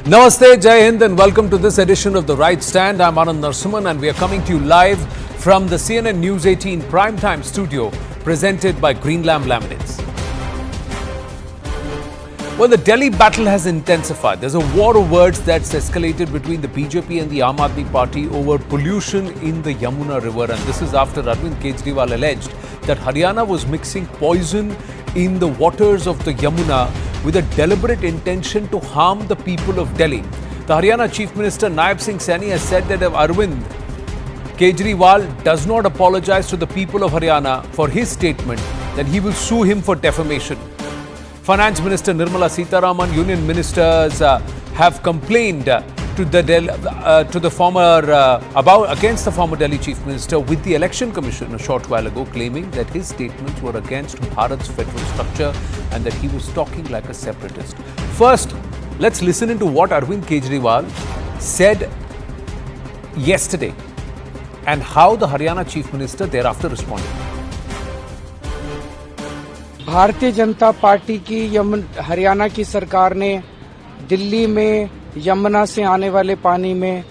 Namaste, Jai Hind, and welcome to this edition of The Right Stand. I'm Anand Narasimahn, and we are coming to you live from the CNN-News18 primetime studio, presented by Green Lamb Laminates. Well, the Delhi battle has intensified. There's a war of words that's escalated between the BJP and the Aam Party over pollution in the Yamuna river, and this is after Arvind Kejriwal alleged that Haryana was mixing poison in the waters of the Yamuna with a deliberate intention to harm the people of Delhi. The Haryana Chief Minister Nayab has said that if Arvind Kejriwal does not apologize to the people of Haryana for his statement, then he will sue him for defamation. Finance Minister Nirmala Sitharaman, union ministers have complained against the former Delhi Chief Minister with the Election Commission a short while ago, claiming that his statements were against Bharat's federal structure and that he was talking like a separatist. First, let's listen into what Arvind Kejriwal said yesterday and how the Haryana Chief Minister thereafter responded. Bharatiya Janata party की हरियाणा की सरकार ने दिल्ली में यमुना से आने वाले पानी में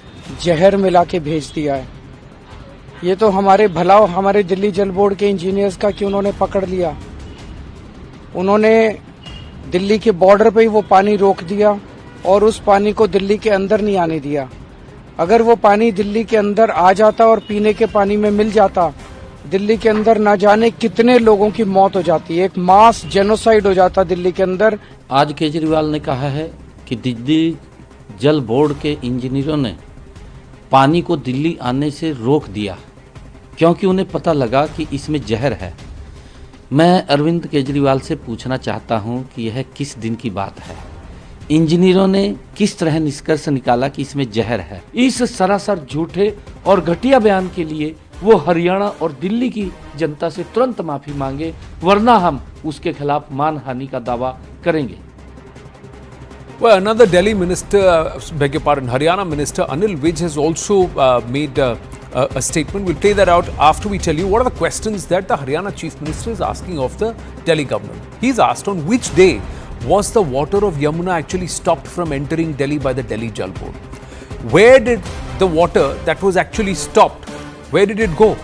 जहर मिला के भेज दिया है। ये तो हमारे भलाव हमारे दिल्ली जल बोर्ड के इंजीनियर्स का कि उन्होंने पकड़ लिया। उन्होंने दिल्ली के बॉर्डर पे ही वो पानी रोक दिया और उस पानी को दिल्ली के अंदर नहीं आने दिया। अगर वो पानी दिल्ली के अंदर आ जाता और पीने के पानी में मिल जाता, दिल्ली के अंदर ना जाने कितने लोगों की मौत हो जाती, एक मास जेनोसाइड हो जाता दिल्ली के अंदर। आज केजरीवाल ने कहा है कि दिल्ली जल बोर्ड के इंजीनियरों ने पानी को दिल्ली आने से रोक दिया क्योंकि उन्हें पता लगा कि इसमें जहर है। मैं अरविंद केजरीवाल से पूछना चाहता हूं कि यह किस दिन की बात है? इंजीनियरों ने किस तरह निष्कर्ष निकाला कि इसमें जहर है? इस सरासर झूठे और घटिया बयान के लिए वो हरियाणा और दिल्ली की जनता से तुरंत माफी मांगे, वरना हम उसके खिलाफ मानहानि का दावा करेंगे। Well, another Delhi minister, Haryana minister Anil Vij has also made a statement. We'll play that out after we tell you what are the questions that the Haryana Chief Minister is asking of the Delhi government. He's asked on which day was the water of Yamuna actually stopped from entering Delhi by the Delhi Jal Board? Where did the water that was actually stopped, where did it go?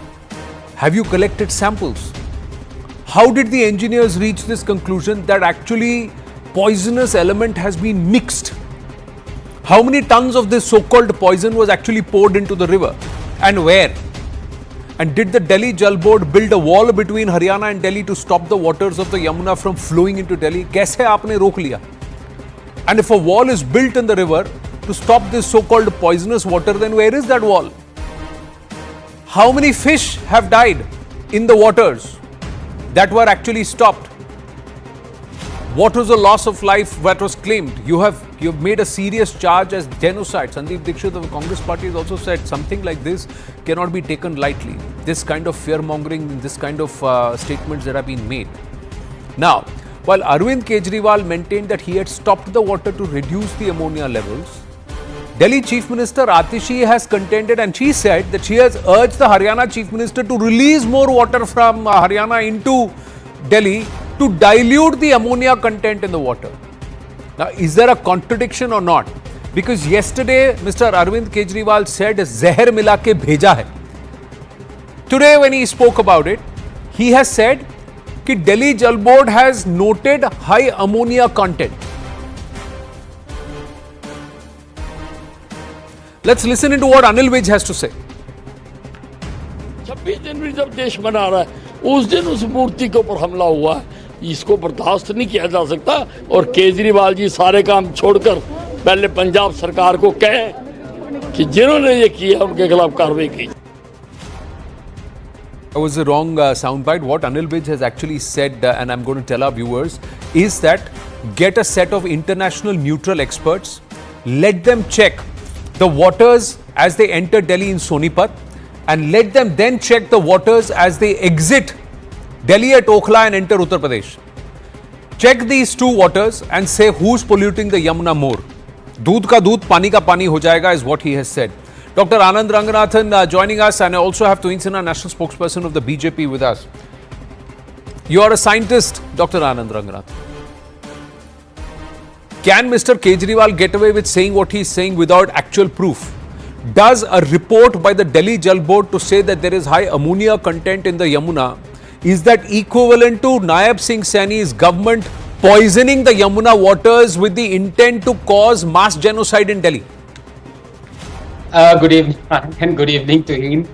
Have you collected samples? How did the engineers reach this conclusion that actually poisonous element has been mixed? How many tons of this so-called poison was actually poured into the river and where? And did the Delhi Jal Board build a wall between Haryana and Delhi to stop the waters of the Yamuna from flowing into Delhi? कैसे आपने रोक लिया? And if a wall is built in the river to stop this so-called poisonous water, then where is that wall? How many fish have died in the waters that were actually stopped? What was the loss of life that was claimed? You have made a serious charge as genocide. Sandeep Dixit of the Congress party has also said something like this cannot be taken lightly. This kind of fear-mongering, this kind of statements that have been made. Now, while Arvind Kejriwal maintained that he had stopped the water to reduce the ammonia levels, Delhi Chief Minister Atishi has contended, and she said that she has urged the Haryana Chief Minister to release more water from Haryana into Delhi to dilute the ammonia content in the water. Now, is there a contradiction or not? Because yesterday, Mr. Arvind Kejriwal said, "Zehar mila ke bheja hai." Today, when he spoke about it, he has said that Delhi Jal Board has noted high ammonia content. Let's listen into what Anil Vij has to say. 26 जनवरी जब देश मना रहा है, उस दिन उस मूर्ति के ऊपर हमला हुआ है, इसको बर्दाश्त नहीं किया जा सकता। और केजरीवाल जी सारे काम छोड़कर पहले पंजाब सरकार को कहें कि जिन्होंने ये किया उनके खिलाफ कार्रवाई की। That was the wrong soundbite. What Anil Vij has actually said, and I'm going to tell our viewers, is that get a set of international neutral experts, let them check the waters as they enter Delhi in Sonipat, and let them then check the waters as they exit Delhi at Okhla and enter Uttar Pradesh. Check these two waters and say who's polluting the Yamuna more. Doodh ka doodh, pani ka pani ho jayega is what he has said. Dr. Anand Ranganathan joining us, and I also have Twin Sena national spokesperson of the BJP with us. You are a scientist, Dr. Anand Ranganathan. Can Mr. Kejriwal get away with saying what he's saying without actual proof? Does a report by the Delhi Jal Board to say that there is high ammonia content in the Yamuna, is that equivalent to Nayab Singh Saini's government poisoning the Yamuna waters with the intent to cause mass genocide in Delhi? Good evening and good evening to him.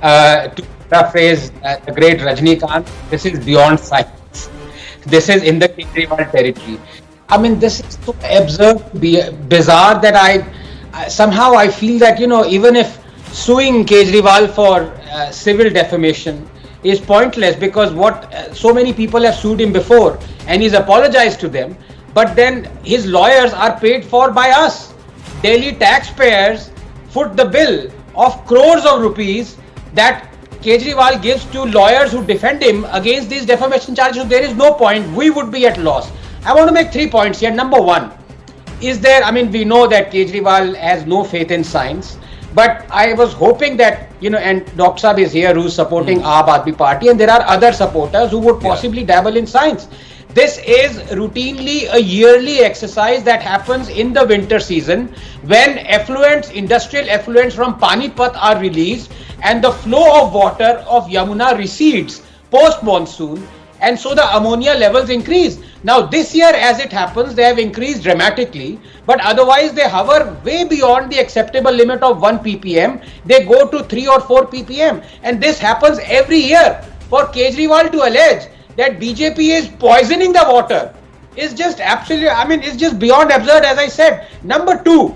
To paraphrase the great Rajnikant, this is beyond science. This is in the Kejriwal territory. I mean, this is so absurd, bizarre that somehow I feel that, even if suing Kejriwal for civil defamation is pointless, because so many people have sued him before and he's apologized to them, but then his lawyers are paid for by us. Delhi taxpayers foot the bill of crores of rupees that Kejriwal gives to lawyers who defend him against these defamation charges. So there is no point. We would be at loss. I want to make 3 points here. Number one, we know that Kejriwal has no faith in science, but I was hoping that, and Dr. Saab is here who's supporting Aap Aadmi Party, and there are other supporters who would possibly dabble in science. This is routinely a yearly exercise that happens in the winter season when industrial effluents from Panipat are released and the flow of water of Yamuna recedes post-monsoon, and so the ammonia levels increase. Now this year, as it happens, they have increased dramatically, but otherwise they hover way beyond the acceptable limit of 1 ppm. They go to 3 or 4 ppm, and this happens every year. For Kejriwal to allege that BJP is poisoning the water is just absolutely, it's just beyond absurd, as I said. Number two,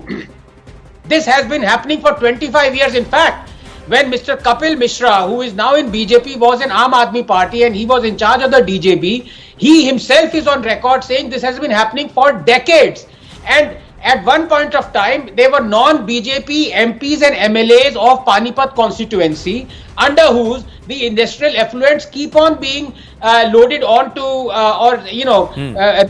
this has been happening for 25 years. In fact, when Mr. Kapil Mishra, who is now in BJP, was in Aam Aadmi Party and he was in charge of the DJB, he himself is on record saying this has been happening for decades. And at one point of time, there were non-BJP MPs and MLAs of Panipat constituency under whose the industrial effluents keep on being loaded onto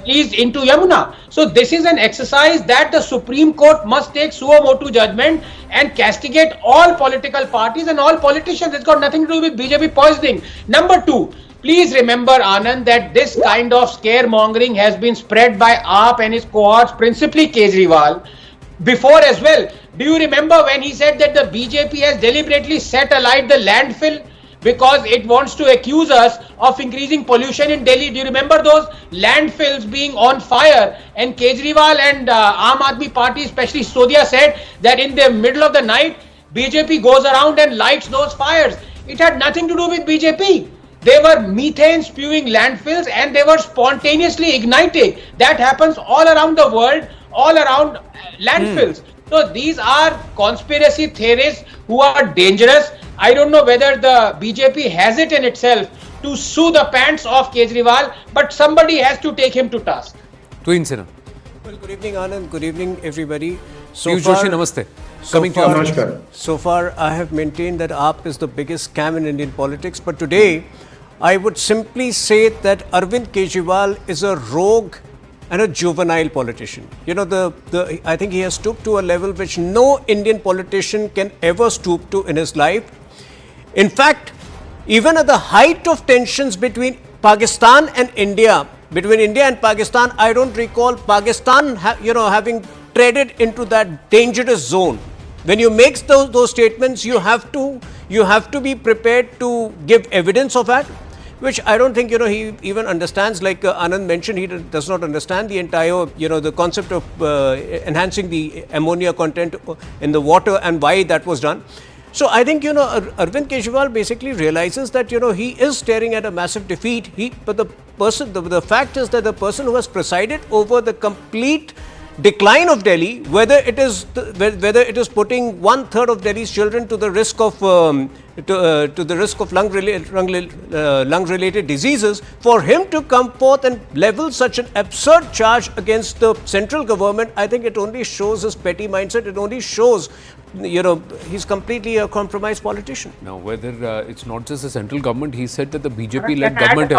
released into Yamuna. So this is an exercise that the Supreme Court must take suo motu judgment and castigate all political parties and all politicians. It's got nothing to do with BJP poisoning. Number two, please remember, Anand, that this kind of scaremongering has been spread by AAP and his cohorts, principally Kejriwal, before as well. Do you remember when he said that the BJP has deliberately set alight the landfill because it wants to accuse us of increasing pollution in Delhi? Do you remember those landfills being on fire? And Kejriwal and Aam Aadmi Party, especially Sodia, said that in the middle of the night, BJP goes around and lights those fires. It had nothing to do with BJP. They were methane spewing landfills and they were spontaneously igniting. That happens all around the world, all around landfills. So these are conspiracy theorists who are dangerous. I don't know whether the BJP has it in itself to sue the pants off Kejriwal, but somebody has to take him to task. Twin Sena. Well, good evening, Anand. Good evening, everybody. Piyush Joshi, namaste. Coming to you. So far, I have maintained that AAP is the biggest scam in Indian politics. But today, I would simply say that Arvind Kejriwal is a rogue and a juvenile politician. I think he has stooped to a level which no Indian politician can ever stoop to in his life. In fact, even at the height of tensions between Pakistan and India, I don't recall Pakistan, having treaded into that dangerous zone. When you make those statements, you have to be prepared to give evidence of that, which I don't think, he even understands. Like Anand mentioned, he does not understand the entire, the concept of enhancing the ammonia content in the water and why that was done. So I think, Arvind Kejriwal basically realizes that, he is staring at a massive defeat. But the fact is that the person who has presided over the complete decline of Delhi, whether it is putting 1/3 of Delhi's children to the risk of lung-related diseases, for him to come forth and level such an absurd charge against the central government, I think it only shows his petty mindset. It only shows, he's completely a compromised politician. Now, whether it's not just the central government, he said that the BJP-led government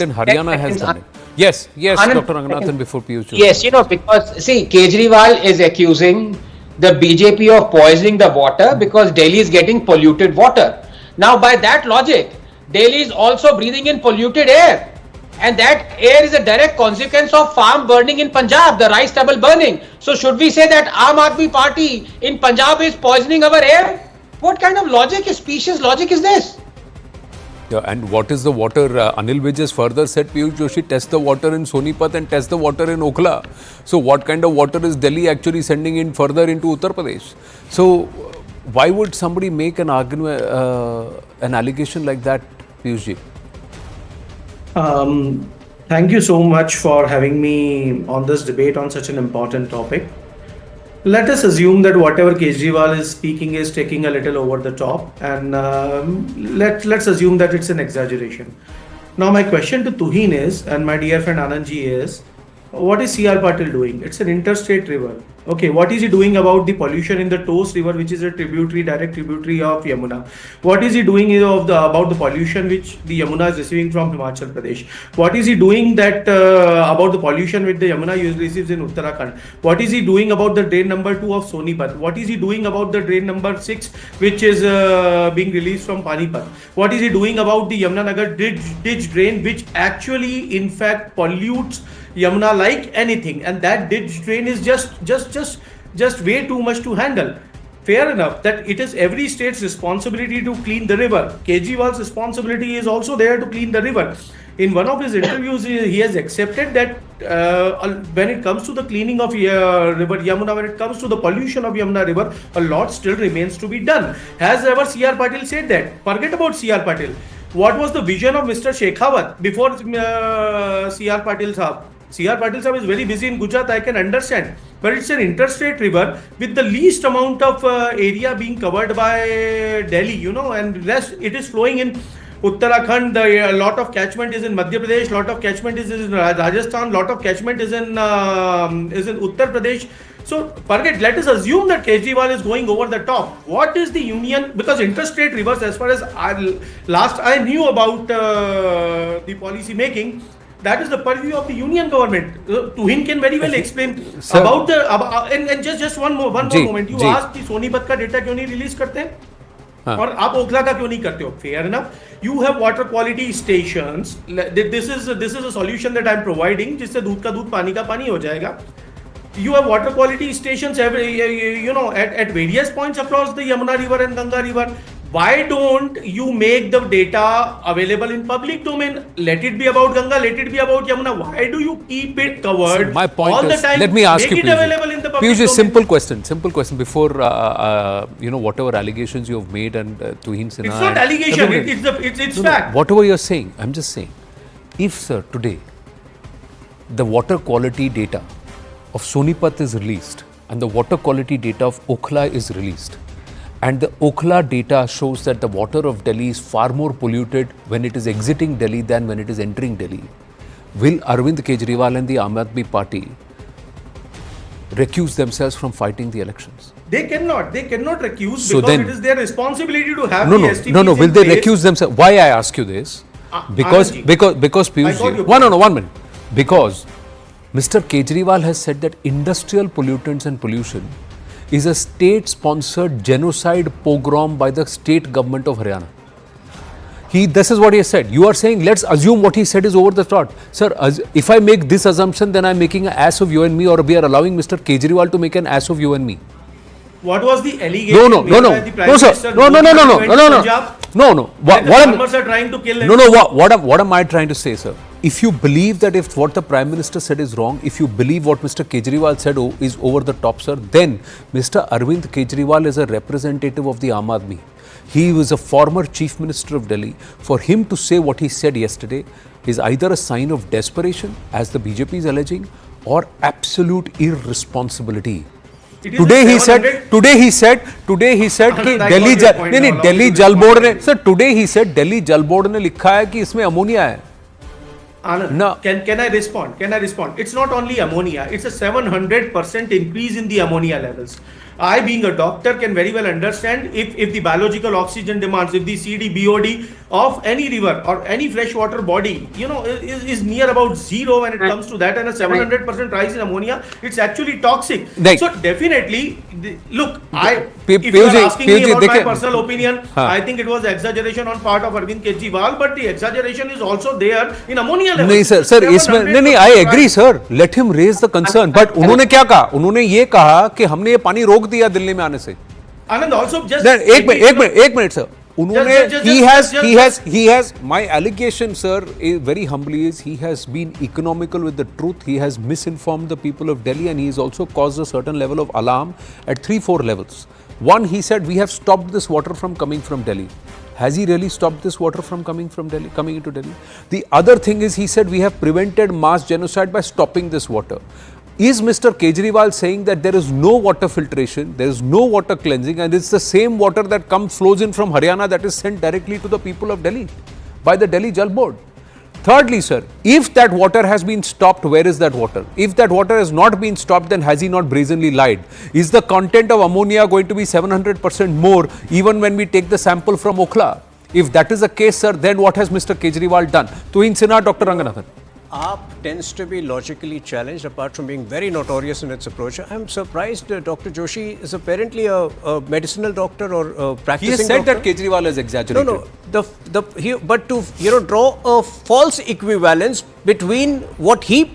in Haryana has done it. Yes, Anand, Dr. Ranganathan, before Piyush. Yes, because see, Kejriwal is accusing the BJP of poisoning the water because Delhi is getting polluted water. Now, by that logic, Delhi is also breathing in polluted air. And that air is a direct consequence of farm burning in Punjab, the rice stubble burning. So should we say that Aam Aadmi Party in Punjab is poisoning our air? What kind of logic, specious logic is this? Yeah, and what is the water? Anil Vij has further said, Piyush Joshi, test the water in Sonipat and test the water in Okhla. So what kind of water is Delhi actually sending in further into Uttar Pradesh? So why would somebody make an argument, an allegation like that, Piyush ji? Thank you so much for having me on this debate on such an important topic. Let us assume that whatever Kejriwal is speaking is taking a little over the top, and let's assume that it's an exaggeration. Now my question to Tuhin is, and my dear friend Anand ji is, what is C.R. Patil doing? It's an interstate river. Okay, what is he doing about the pollution in the Toast River, which is a direct tributary of Yamuna? What is he doing about the pollution which the Yamuna is receiving from Himachal Pradesh? What is he doing about the pollution which the Yamuna receives in Uttarakhand? What is he doing about the drain number 2 of Sonipat? What is he doing about the drain number 6, which is being released from Panipat? What is he doing about the Yamunanagar ditch drain, which actually in fact pollutes Yamuna like anything, and that ditch drain is just way too much to handle. Fair enough that it is every state's responsibility to clean the river. Kejriwal's responsibility is also there to clean the river. In one of his interviews, he has accepted that when it comes to the cleaning of river Yamuna, when it comes to the pollution of Yamuna river, a lot still remains to be done. Has ever C.R. Patil said that? Forget about C.R. Patil. What was the vision of Mr. Shekhawat before C.R. Patil Sahab? C.R. Patil Sahab is very busy in Gujarat, I can understand. But it's an interstate river with the least amount of area being covered by Delhi, and rest it is flowing in Uttarakhand. A lot of catchment is in Madhya Pradesh, lot of catchment is in Rajasthan, lot of catchment is in Uttar Pradesh. So forget, let us assume that Kejriwal is going over the top. What is the union? Because interstate rivers, as far as last I knew about the policy making, that is the purview of the union government. Tuhin can very well explain about the and just one more moment. You asked कि सोनीपत का data क्यों नहीं release करते हैं और आप ओखला का क्यों नहीं करते हो? Fair enough. You have water quality stations. This is a solution that I am providing, जिससे दूध का दूध पानी का पानी हो जाएगा. You have water quality stations at various points across the Yamuna River and Ganga River. Why don't you make the data available in public domain? Let it be about Ganga, let it be about Yamuna. Why do you keep it covered my point all is, the time? Let me ask make you, it available in the public Piyush, domain. simple question before whatever allegations you have made and Tuhin Sinha. It's not allegation, it's fact. Whatever you're saying, I'm just saying, if sir today the water quality data of Sonipat is released and the water quality data of Okhla is released, and the Okhla data shows that the water of Delhi is far more polluted when it is exiting Delhi than when it is entering Delhi, will Arvind Kejriwal and the Aam Aadmi Party recuse themselves from fighting the elections? They cannot recuse, So because then, it is their responsibility to have no, the no, STPs no, no. Will in they place. recuse themselves? Why I ask you this? Because Anand ji, Piyush I got ji, your one point. minute. Because Mr. Kejriwal has said that industrial pollutants and pollution is a state-sponsored genocide pogrom by the state government of Haryana. This is what he has said. You are saying, let's assume what he said is over the top. Sir, if I make this assumption, then I'm making an ass of you and me, or we are allowing Mr. Kejriwal to make an ass of you and me. What was the allegation No, made by the Prime Minister? No. What the farmers are trying to kill him. What am I trying to say, sir? If you believe that if what the Prime Minister said is wrong, if you believe what Mr. Kejriwal said is over the top, sir, then Mr. Arvind Kejriwal is a representative of the Aam Aadmi. He was a former Chief Minister of Delhi. For him to say what he said yesterday is either a sign of desperation, as the BJP is alleging, or absolute irresponsibility. Today he said कि Delhi Jal Board ने, sir, today he said Delhi Jal Board ने लिखा है कि इसमें ammonia है. Anand, No. Can I respond? It's not only ammonia, it's a 700% increase in the ammonia levels. I, being a doctor, can very well understand if the biological oxygen demands, if the CD, BOD of any river or any freshwater body, is near about zero when it comes to that, and a 700% rise in ammonia, it's actually toxic. Right. So definitely, look, If you are asking me about my देखिए- personal opinion, I think it was exaggeration on part of Arvind Kejriwal, but the exaggeration is also there in ammonia level. नहीं sir sir इसमें नहीं I agree sir, let him raise the concern, but उन्होंने क्या कहा? उन्होंने ये कहा कि हमने ये पानी रोक दिया दिल्ली में आने से. Anand, also just एक मिनट सर. उन्होंने just- he has my allegation sir very humbly is he has been economical with the truth. He has misinformed the people of Delhi, and he has also caused a certain level of alarm at 3-4 levels. One, he said we have stopped this water from coming from Delhi. Has he really stopped this water from coming into Delhi? The other thing is he said we have prevented mass genocide by stopping this water. Is Mr. Kejriwal saying that there is no water filtration, there is no water cleansing, and it's the same water that flows in from Haryana that is sent directly to the people of Delhi by the Delhi Jal Board? Thirdly, sir, if that water has been stopped, where is that water? If that water has not been stopped, then has he not brazenly lied? Is the content of ammonia going to be 700% more even when we take the sample from Okhla? If that is the case, sir, then what has Mr. Kejriwal done? Tuhin Sinha, Dr. Ranganathan. AAP tends to be logically challenged apart from being very notorious in its approach. I'm surprised Dr. Joshi is apparently a medicinal doctor or a practicing He has said doctor. that Kejriwal has exaggerated. No. But to draw a false equivalence between what he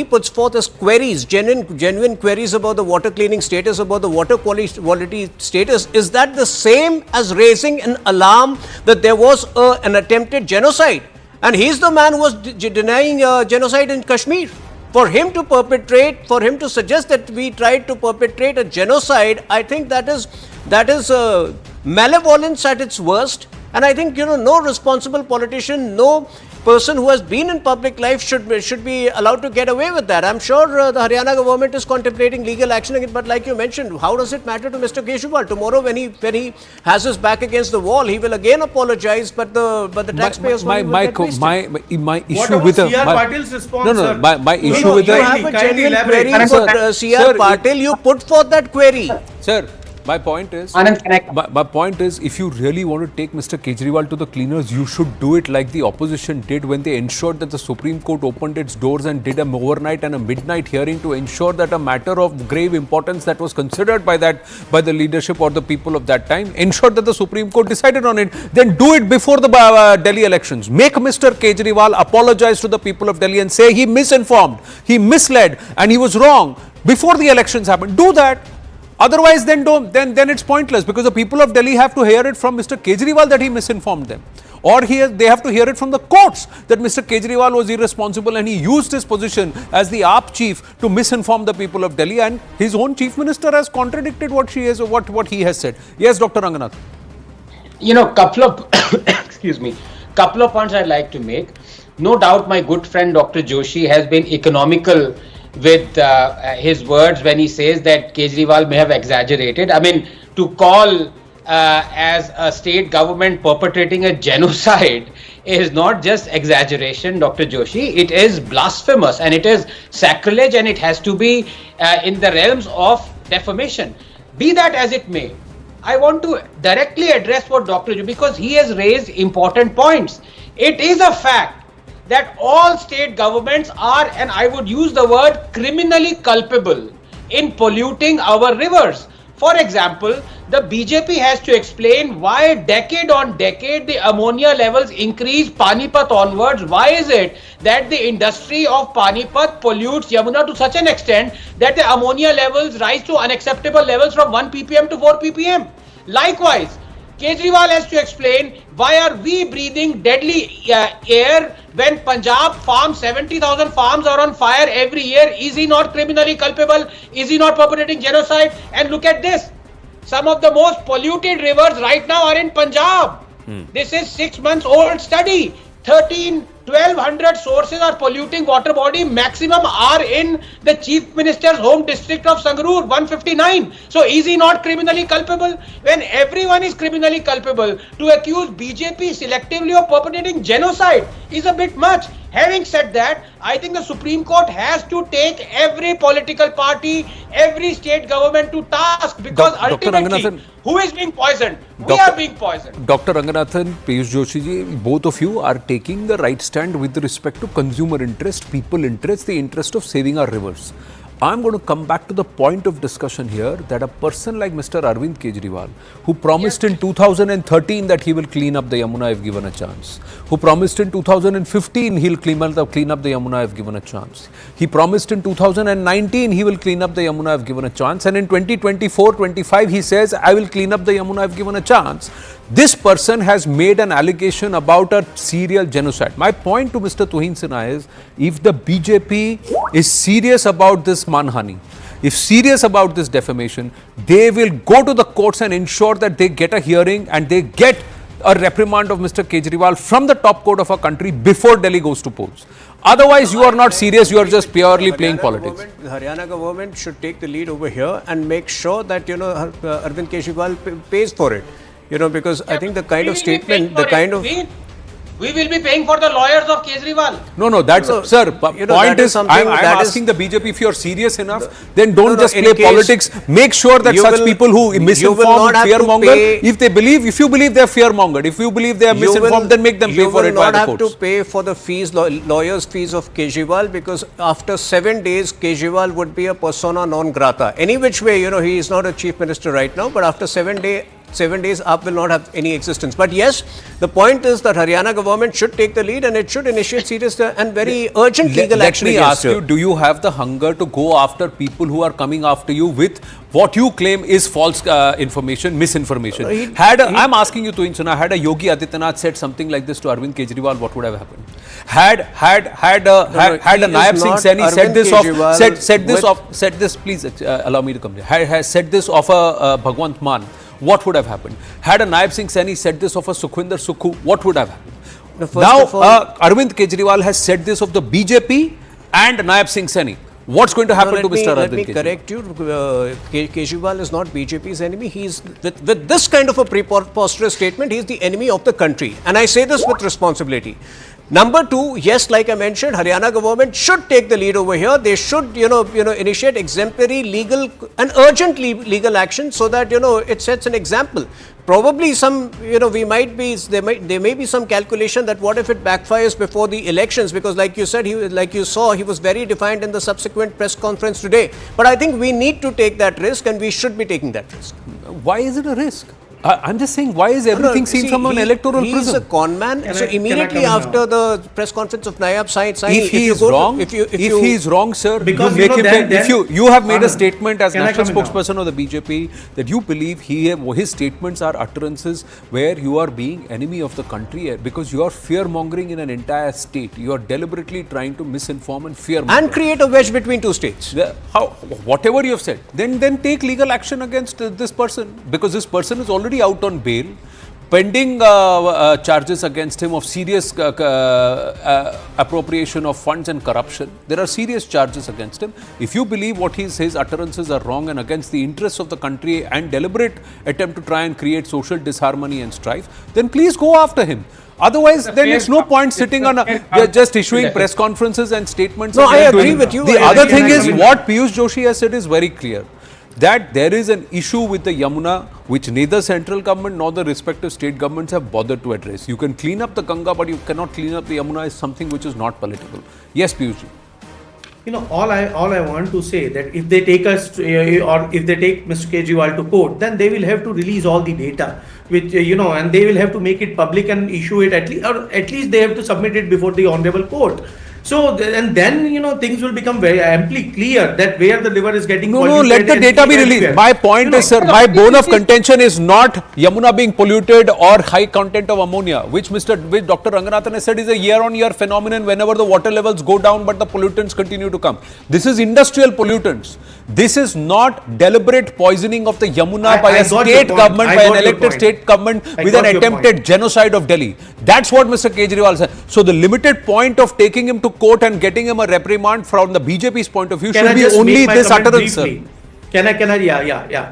puts forth as queries, genuine queries about the water cleaning status, about the water quality status, is that the same as raising an alarm that there was an attempted genocide? And he's the man who was denying genocide in Kashmir. For him to suggest that we tried to perpetrate a genocide, I think that is malevolence at its worst. And I think, no responsible politician, no person who has been in public life should be allowed to get away with that. I'm sure the Haryana government is contemplating legal action, but like you mentioned, how does it matter to Mr. Kejriwal? Tomorrow, when he has his back against the wall, he will again apologize, but the taxpayers will get wasted. My issue What with about C.R. Patil's response, no, sir? my issue with You have a Kindly genuine elaborate. query for C.R. Patil. You put forth that query. Sir, my point is, Anand, can I- my point is, if you really want to take Mr. Kejriwal to the cleaners, you should do it like the opposition did when they ensured that the Supreme Court opened its doors and did an overnight and a midnight hearing to ensure that a matter of grave importance that was considered by the leadership or the people of that time, ensured that the Supreme Court decided on it. Then do it before the Delhi elections. Make Mr. Kejriwal apologize to the people of Delhi and say he misinformed, he misled, and he was wrong before the elections happened. Do that. Otherwise, then it's pointless, because the people of Delhi have to hear it from Mr. Kejriwal that he misinformed them, or they have to hear it from the courts that Mr. Kejriwal was irresponsible and he used his position as the AAP chief to misinform the people of Delhi, and his own chief minister has contradicted what he has said. Yes, Dr. Ranganath. Couple of couple of points I'd like to make. No doubt, my good friend Dr. Joshi has been economical with his words when he says that Kejriwal may have exaggerated. I mean, to call as a state government perpetrating a genocide is not just exaggeration, Dr. Joshi. It is blasphemous, and it is sacrilege, and it has to be in the realms of defamation. Be that as it may, I want to directly address what Dr. Joshi, because he has raised important points. It is a fact that all state governments are, and I would use the word, criminally culpable in polluting our rivers. For example, the BJP has to explain why decade on decade the ammonia levels increase Panipat onwards. Why is it that the industry of Panipat pollutes Yamuna to such an extent that the ammonia levels rise to unacceptable levels from 1 ppm to 4 ppm? Likewise, Kejriwal has to explain why are we breathing deadly air when Punjab farms, 70,000 farms are on fire every year. Is he not criminally culpable? Is he not perpetrating genocide? And look at this. Some of the most polluted rivers right now are in Punjab. This is 6 months old study. 1,200 sources are polluting water body. Maximum are in the Chief Minister's home district of Sangrur, 159. So is he not criminally culpable? When everyone is criminally culpable, to accuse BJP selectively of perpetrating genocide is a bit much. Having said that, I think the Supreme Court has to take every political party, every state government to task, because Dr. ultimately, Ranganathan, who is being poisoned? We are being poisoned. Dr. Ranganathan, Piyush Joshi ji, both of you are taking the right stand with respect to consumer interest, people interest, the interest of saving our rivers. I'm going to come back to the point of discussion here that a person like Mr. Arvind Kejriwal, who promised in 2013 that he will clean up the Yamuna if given a chance, who promised in 2015 he'll clean up the Yamuna if given a chance, he promised in 2019 he will clean up the Yamuna if given a chance, and in 2024-25 he says I will clean up the Yamuna if given a chance. This person has made an allegation about a serial genocide. My point to Mr. Tuhin Sinha is, if the BJP is serious about this manhani, if serious about this defamation, they will go to the courts and ensure that they get a hearing and they get a reprimand of Mr. Kejriwal from the top court of our country before Delhi goes to polls. Otherwise, you are not serious, you are just purely playing politics. The Haryana government should take the lead over here and make sure that, Arvind Kejriwal pays for it. Because I think the kind of statement, the kind of... We will be paying for the lawyers of Kejriwal. No, that's, sir, point is, I'm asking the BJP, if you're serious enough, then don't just play politics. Make sure that such people who misinform, fearmonger, if you believe they're fearmongered, if you believe they are misinformed, then make them pay for it by the courts. You will not have to pay for the fees, lawyers' fees of Kejriwal, because after 7 days, Kejriwal would be a persona non grata. Any which way, he is not a chief minister right now, but after 7 days, AAP will not have any existence. But yes, the point is that Haryana government should take the lead and it should initiate serious and very urgent legal action against her. Let me ask you, do you have the hunger to go after people who are coming after you with what you claim is false information, misinformation? I'm asking you, Tuhin Sinha, had a Yogi Adityanath said something like this to Arvind Kejriwal, what would have happened? Had a Nayab Singh said this, please allow me to come here, has said this of a Bhagwant Mann, what would have happened? Had a Nayab Singh Saini said this of a Sukhwinder Sukhu, what would have happened? Now, Arvind Kejriwal has said this of the BJP and Nayab Singh Saini. What's going to happen to Mr. Arvind Kejriwal? Let me correct you. Kejriwal is not BJP's enemy. He's with this kind of a preposterous statement, he's the enemy of the country. And I say this with responsibility. Number two, yes, like I mentioned, Haryana government should take the lead over here. They should, initiate exemplary legal and urgent legal action so that, it sets an example. Probably there may be some calculation that what if it backfires before the elections, because like you said, he was very defiant in the subsequent press conference today. But I think we need to take that risk and we should be taking that risk. Why is it a risk? I'm just saying, why is everything seen from an electoral prism? He's a con man. So immediately after the press conference of Nayab Saini, if he is wrong, sir, because you have made a statement as national spokesperson of the BJP that you believe his statements are utterances where you are being enemy of the country because you are fear mongering in an entire state. You are deliberately trying to misinform and fear and create a wedge between two states. Whatever you have said, then take legal action against this person, because this person is already out on bail, pending charges against him of serious appropriation of funds and corruption. There are serious charges against him. If you believe what his utterances are wrong and against the interests of the country and deliberate attempt to try and create social disharmony and strife, then please go after him. Otherwise, then it's no point sitting on just issuing press conferences and statements. No, I agree with you. The other thing is, what Piyush Joshi has said is very clear, that there is an issue with the Yamuna which neither central government nor the respective state governments have bothered to address. You can clean up the Ganga, but you cannot clean up the Yamuna is something which is not political. Yes, Piyush ji. All I want to say that if they take us or if they take Mr. Kejriwal to court, then they will have to release all the data, which and they will have to make it public and issue it at least they have to submit it before the honorable court. So, and then, things will become very amply clear that where the river is getting polluted. No, let the data be released. My point is, sir, my bone of contention is not Yamuna being polluted or high content of ammonia, which Dr. Ranganathan has said is a year-on-year phenomenon whenever the water levels go down, but the pollutants continue to come. This is industrial pollutants. This is not deliberate poisoning of the Yamuna by a state government, by an elected state government with an attempted genocide of Delhi. That's what Mr. Kejriwal said. So, the limited point of taking him to court and getting him a reprimand from the BJP's point of view should be only this utterance, sir. Can I? Yeah.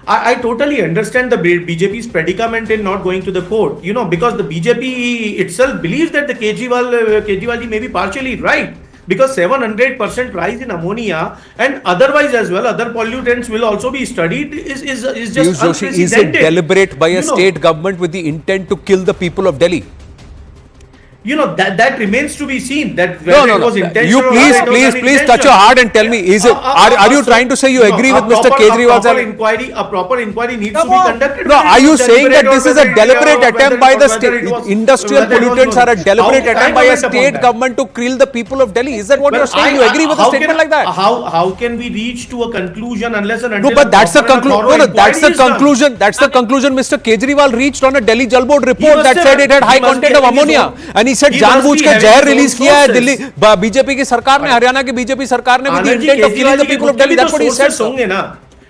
I totally understand the BJP's predicament in not going to the court, because the BJP itself believes that the Kejriwal ji may be partially right, because 700% rise in ammonia and otherwise as well, other pollutants will also be studied is just unprecedented. Is it deliberate by a state government with the intent to kill the people of Delhi? That remains to be seen. That whether it was intentional. You please touch your heart and tell me: is it? Are you trying to say you agree with Mr. Kejriwal? A proper inquiry needs to be conducted. No, are you saying that this is a deliberate attempt by the state? Industrial pollutants are a deliberate attempt by a state government to kill the people of Delhi. Is that what you're saying? You agree with a statement like that? How can we reach to a conclusion unless and until? No, but that's the conclusion. No, that's the conclusion. That's the conclusion Mr. Kejriwal reached on a Delhi Jal Board report that said it had high content of ammonia. And he said जानबूझ के जहर release किया है Delhi BJP की सरकार ने, हरियाणा की BJP सरकार ने, with the intent of killing the people of Delhi. That's what he said. होंगे ना,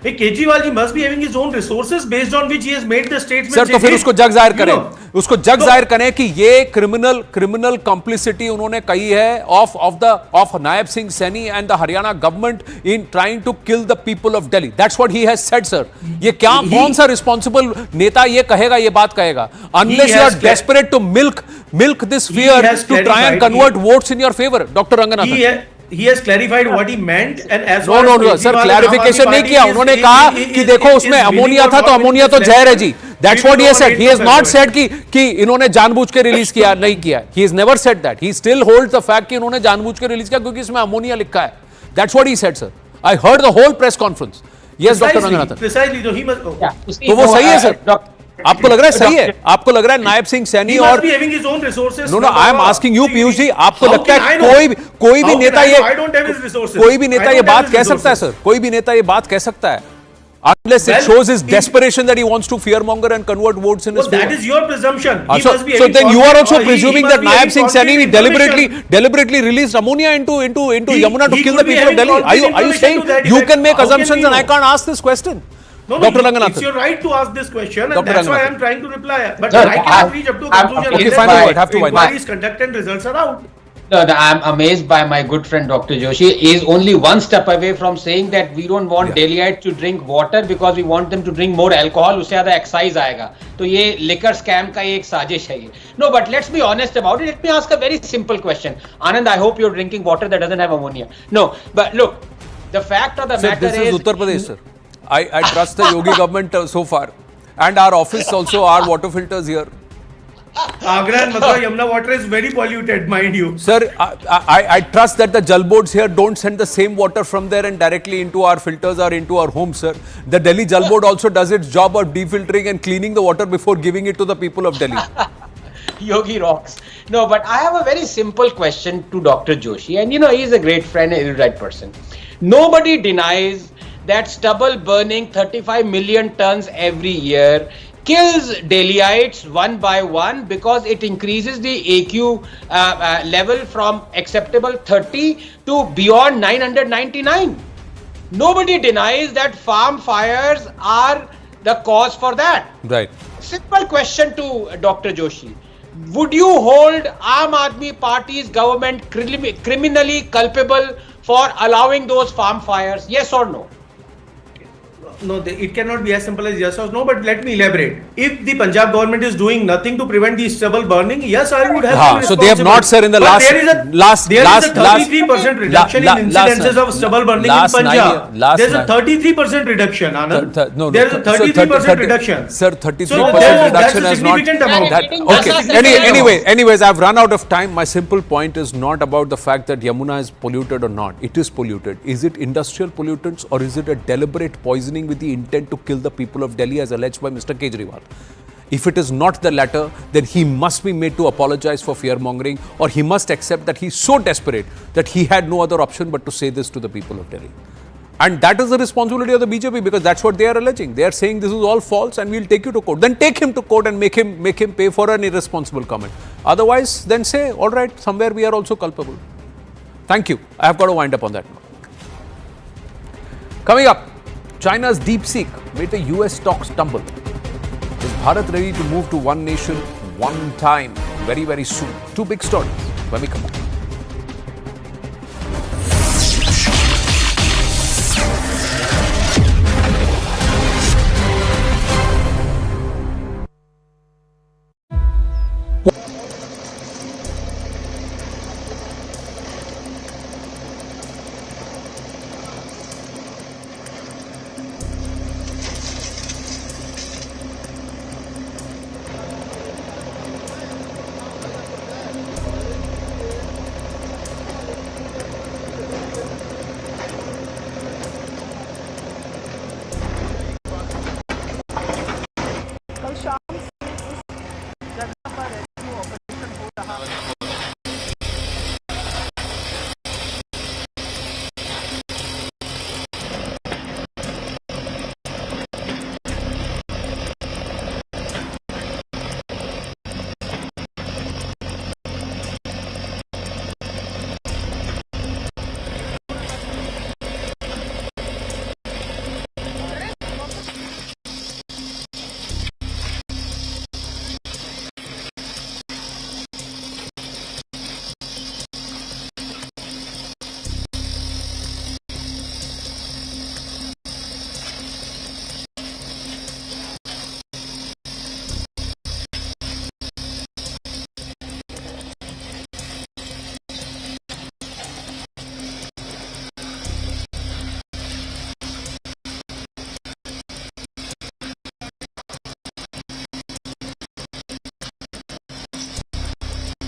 Kejriwal ji must be having his own resources based on which he has made the statements. Sir तो फिर उसको जग जाहिर करें, उसको जग जाहिर करें कि ये क्रिमिनल कॉम्प्लिसिटी उन्होंने कही है of Nayab Singh Saini and the Haryana government in trying to kill the people of Delhi. That's what he has said, sir. ये क्या कौन सा responsible नेता ये कहेगा, ये बात कहेगा? Unless you are desperate to milk this fear to try and convert votes in your favor, Dr. Ranganathan. He has clarified what he meant and as no sir, clarification नहीं किया. उन्होंने कहा कि देखो उसमें अमोनिया था तो अमोनिया तो जहर है जी. That's what he has said. He has not said कि इन्होंने जानबूझ के रिलीज किया, नहीं किया. He has never said that. He still holds the fact कि इन्होंने जानबूझ के रिलीज किया क्योंकि इसमें अमोनिया लिखा है. That's what he said, sir. I heard the whole press conference. Yes, Dr. Ranganathan. Precisely. So he must. तो वो सही है सर. आपको लग रहा है सही है? आपको लग रहा है नायब सिंह सैनी और no I am asking you Piyush ji, आपको लगता है कोई भी नेता ये बात कह सकता है सर? कोई भी नेता ये बात कह सकता है unless it shows his desperation that he wants to fearmonger and convert votes in his favor? That is your presumption. So then you are also presuming that Nayab Singh Saini deliberately released ammonia into Yamuna to kill the people of Delhi? Are you saying you can make assumptions and I can't ask this question? No, Dr. Ranganathan. It's your right to ask this question, and Dr. that's why I am trying to reply. But I cannot reach up to a conclusion. Okay, fine. I have to. Inquiries conducted and results are out. No, I'm amazed by my good friend Dr. Joshi. He is only one step away from saying that we don't want Delhiites to drink water because we want them to drink more alcohol. उससे ज़्यादा excise आएगा. तो ये liquor scam का एक साजिश है ये. No, but let's be honest about it. Let me ask a very simple question. Anand, I hope you're drinking water that doesn't have ammonia. No, but look, the fact of the matter is. This is Uttar Pradesh, sir. I trust the Yogi government so far, and our office also, our water filters here. Agra and Mathura Yamuna water is very polluted, mind you. Sir, I trust that the Jal boards here don't send the same water from there and directly into our filters or into our homes, sir. The Delhi Jal board also does its job of defiltering and cleaning the water before giving it to the people of Delhi. Yogi rocks. No, but I have a very simple question to Dr. Joshi, and he's a great friend and a right person. Nobody denies that stubble burning 35 million tons every year kills Delhiites one by one because it increases the AQ level from acceptable 30 to beyond 999. Nobody denies that farm fires are the cause for that. Right. Simple question to Dr. Joshi. Would you hold Aam Aadmi Party's government criminally culpable for allowing those farm fires? Yes or no? No, it cannot be as simple as yes or no, but let me elaborate. If the Punjab government is doing nothing to prevent the stubble burning, yes, I would have. So they have not, sir, in the last. There is a 33% reduction in incidences of stubble burning in Punjab. There is a 33% reduction, Anand. No, there is a 33% reduction. Sir, 33% reduction has not. Okay. Anyways, I've run out of time. My simple point is not about the fact that Yamuna is polluted or not. It is polluted. Is it industrial pollutants or is it a deliberate poisoning with the intent to kill the people of Delhi as alleged by Mr. Kejriwal? If it is not the latter, then he must be made to apologize for fear-mongering, or he must accept that he is so desperate that he had no other option but to say this to the people of Delhi. And that is the responsibility of the BJP, because that's what they are alleging. They are saying this is all false and we'll take you to court. Then take him to court and make him pay for an irresponsible comment. Otherwise, then say, all right, somewhere we are also culpable. Thank you. I have got to wind up on that note. Coming up, China's DeepSeek made the US stocks tumble. Is Bharat ready to move to one nation, one time very, very soon? Two big stories when we come back. कल शाम से इस जगह पर rescue operation हो रहा है।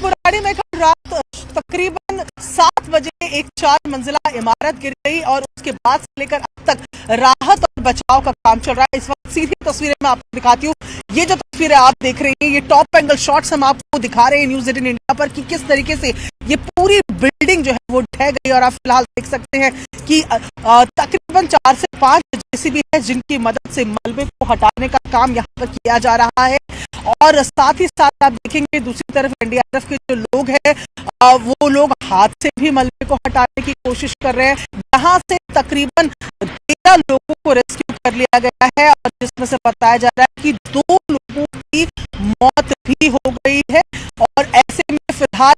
बुराड़ी में कल रात तकरीबन 7 बजे एक 4 मंजिला इमारत गिर गई और उसके बाद से लेकर अब तक राहत और बचाव का काम चल रहा है। इस वक्त सीधी तस्वीरें मैं आपको दिखाती हूँ। ये जो तस्वीरें आप देख रही हैं, ये टॉप एंगल शॉट्स हम आपको दिखा रहे हैं न्यूज़18 इंडिया पर कि किस तरीके से ये पूरी बिल्डिंग जो है वो ढह गई। और आप फिलहाल देख सकते हैं कि तकरीबन 4 से 5 जेसीबी है जिनकी मदद से मलबे को हटाने का काम यहाँ पर किया जा रहा है। और साथ ही साथ आप देखेंगे दूसरी तरफ एनडीआरएफ के जो लोग हैं वो लोग हाथ से भी मलबे को हटाने की कोशिश कर रहे हैं। यहाँ से तकरीबन 13 लोगों को रेस्क्यू कर लिया गया है और जिसमें से बताया जा रहा है कि 2 लोगों की मौत भी हो गई है। और ऐसे में फिलहाल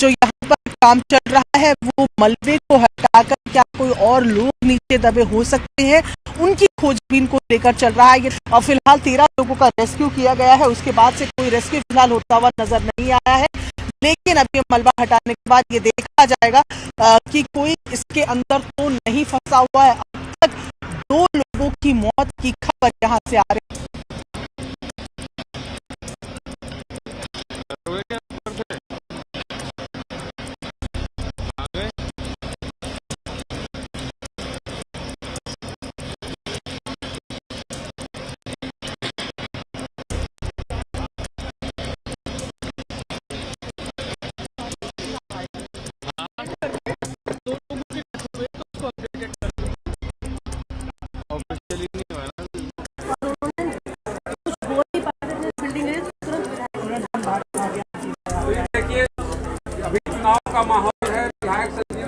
जो यहाँ पर काम चल रहा है वो मलबे को हटाकर क्या कोई और लोग नीचे दबे हो सकते हैं, उनकी खोजबीन को लेकर चल रहा है। और फिलहाल 13 लोगों का रेस्क्यू किया गया है। उसके बाद से कोई रेस्क्यू फिलहाल होता हुआ नजर नहीं आया है। लेकिन अब ये मलबा हटाने के बाद ये देखा जाएगा कि कोई इसके अंदर तो नहीं फंसा हुआ है। अब तक 2 लोगों की मौत की खबर यहाँ से आ रही है। अभी चुनाव का माहौल है, विधायक Sanjeev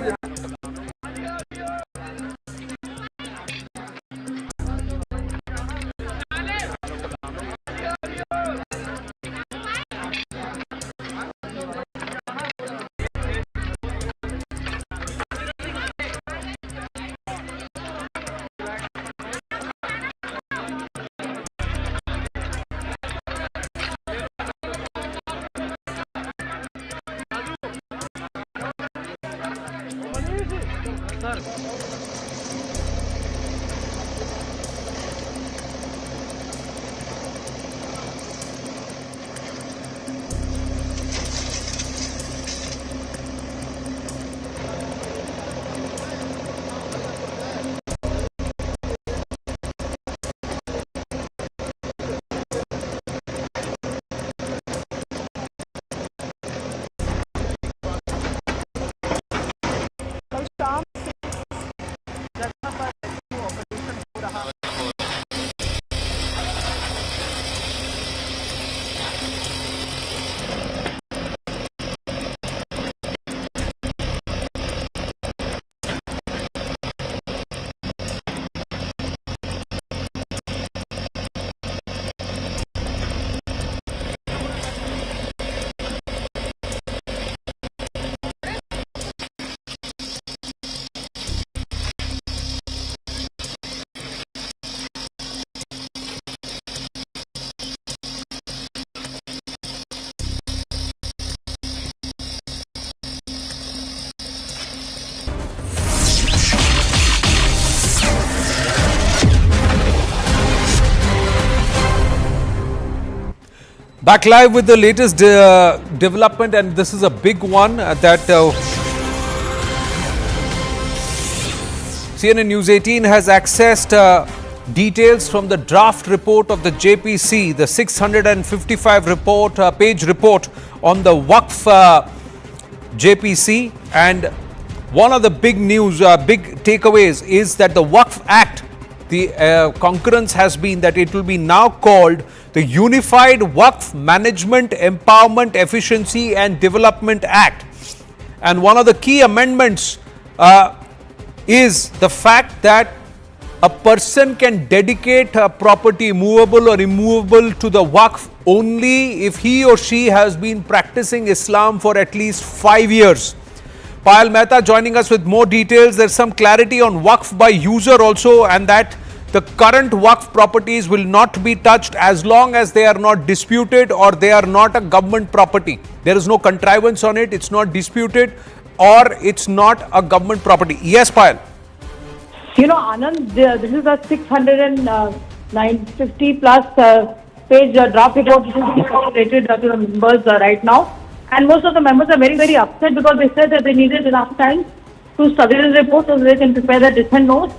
Back live with the latest development, and this is a big one that CNN-News18 has accessed details from the draft report of the JPC, the 655 page report on the Waqf JPC. And one of the big news, big takeaways is that the Waqf Act, the concurrence has been that it will be now called the Unified Waqf Management, Empowerment, Efficiency and Development Act. And one of the key amendments is the fact that a person can dedicate a property, movable or immovable, to the Waqf only if he or she has been practicing Islam for at least 5 years. Payal Mehta joining us with more details. There's some clarity on Waqf by user also, and that the current Waqf properties will not be touched as long as they are not disputed or they are not a government property. There is no contrivance on it, it's not disputed, or it's not a government property. Yes, Payal. You know, Anand, this is a 650 plus page draft report which is being circulated to the members right now. And most of the members are very, very upset because they said that they needed enough time to study the report so they can prepare their dissent notes.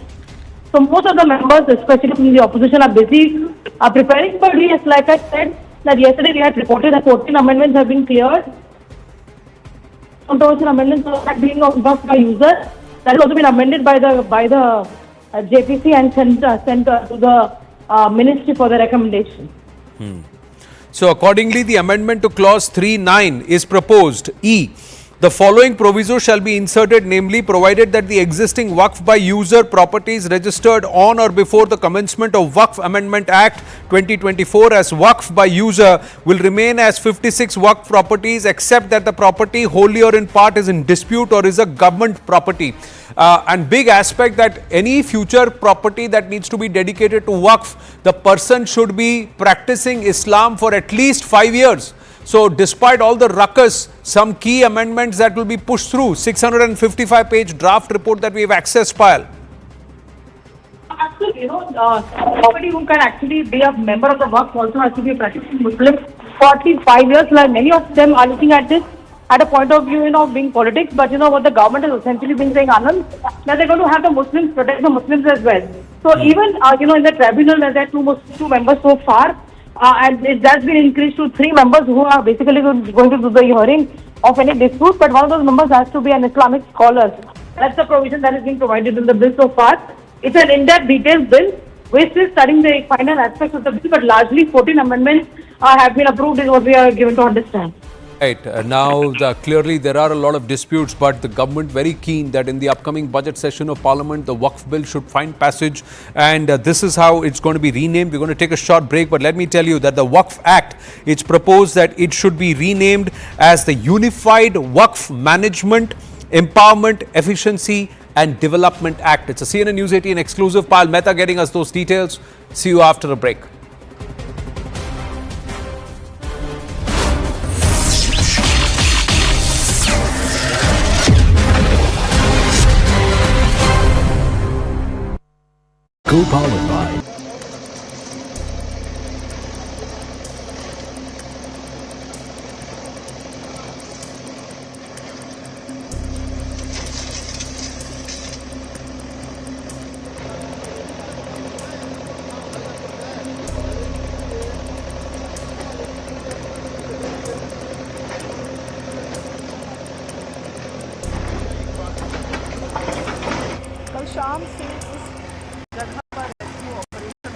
So most of the members, especially in the opposition, are busy preparing. But yes, like I said, that yesterday we had reported that 14 amendments have been cleared. Controversial amendments are being worked by users. That has also been amended by the JPC and sent to the ministry for the recommendation. So accordingly, the amendment to clause 3(9) is proposed. E. The following proviso shall be inserted, namely, provided that the existing Waqf by user properties registered on or before the commencement of Waqf Amendment Act 2024 as Waqf by user will remain as 56 Waqf properties, except that the property wholly or in part is in dispute or is a government property. And big aspect that any future property that needs to be dedicated to Waqf, the person should be practicing Islam for at least 5 years. So despite all the ruckus, some key amendments that will be pushed through, 655 page draft report that we have accessed, Payal. Absolutely, you know, somebody who can actually be a member of the Waqf also has to be a practicing Muslim for at least 5 years. Like many of them are looking at this at a point of view, you know, being politics. But you know what the government has essentially been saying, Anand, that they're going to have the Muslims protect the Muslims as well. So even, you know, in the tribunal, there are two members so far. And it has been increased to 3 members who are basically going to do the hearing of any dispute. But one of those members has to be an Islamic scholar. That's the provision that is being provided in the bill so far. It's an in-depth detailed bill. We're still studying the final aspects of the bill, but largely 14 amendments have been approved is what we are given to understand. Right. Now, clearly there are a lot of disputes, but the government very keen that in the upcoming budget session of Parliament, the Waqf bill should find passage. And this is how it's going to be renamed. We're going to take a short break, but let me tell you that the Waqf Act, it's proposed that it should be renamed as the Unified Waqf Management, Empowerment, Efficiency and Development Act. It's a CNN-News18 exclusive. Payal Mehta getting us those details. See you after a break. Co-powered by कल शाम से इस जगह पर rescue operation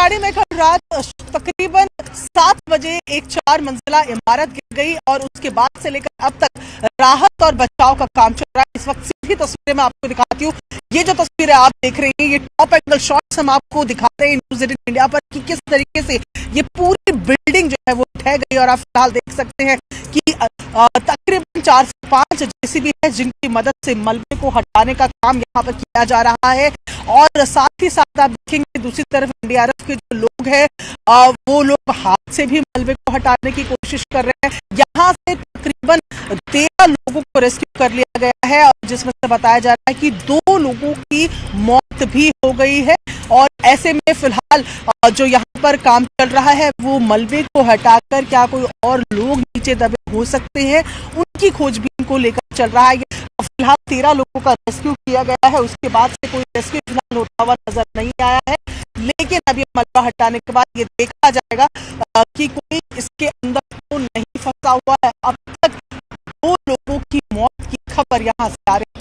Burari में कल रात तकरीबन 7 बजे एक 4 मंजिला इमारत गिर गई और उसके बाद से लेकर अब तक राहत और बचाव का काम चल रहा है। इस वक्त सीधी तस्वीरें मैं आपको दिखाती हूँ। ये जो तस्वीरें आप देख रहे हैं, ये टॉप एंगल शॉट्स हम आपको दिखा रहे हैं न्यूज़18 इंडिया पर कि किस तरीके से ये पूरी बिल्डिंग जो है वो ढह गई। और आप फिलहाल देख सकते हैं कि तकरीबन 4 से 5 जेसीबी है जिनकी मदद से मलबे को हटाने का काम यहाँ पर किया जा रहा है। और साथ ही साथ आप देखेंगे दूसरी तरफ एनडीआरएफ के जो लोग हैं वो लोग हाथ से भी मलबे को हटाने की कोशिश कर रहे हैं। यहाँ से तकरीबन 13 लोगों को रेस्क्यू कर लिया गया है और जिसमें से बताया जा रहा है कि 2 लोगों की मौत भी हो गई है। और ऐसे में फिलहाल जो यहाँ पर काम चल रहा है वो मलबे को हटाकर क्या कोई और लोग नीचे दबे हो सकते हैं उनकी खोजबीन को लेकर चल रहा है। फिलहाल 13 लोगों का रेस्क्यू किया गया है, उसके बाद से कोई रेस्क्यू फिलहाल होता हुआ नजर नहीं आया है। लेकिन अब ये मलबा हटाने के बाद ये देखा जाएगा कि कोई इसके अंदर तो नहीं फंसा हुआ है। अब तक 2 लोगों की मौत की खबर यहाँ से आ रही है।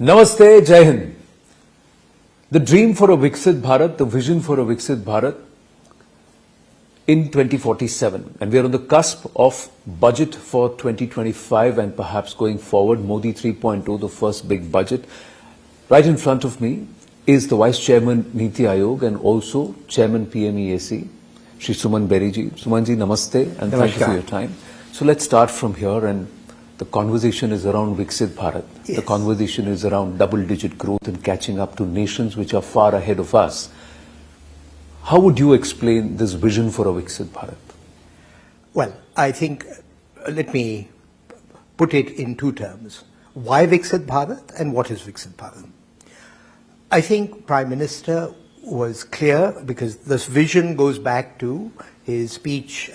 Namaste, Jai Hind. The dream for a Viksit Bharat, the vision for a Viksit Bharat in 2047. And we are on the cusp of budget for 2025 and perhaps going forward, Modi 3.0, the first big budget. Right in front of me is the Vice Chairman Niti Ayog and also Chairman PMEAC, Shri Suman Bery ji. Suman ji, namaste and thank you for your time. So let's start from here, and the conversation is around Viksit Bharat. Yes. The conversation is around double-digit growth and catching up to nations which are far ahead of us. How would you explain this vision for a Viksit Bharat? Well, I think, let me put it in 2 terms. Why Viksit Bharat and what is Viksit Bharat? I think Prime Minister was clear because this vision goes back to his speech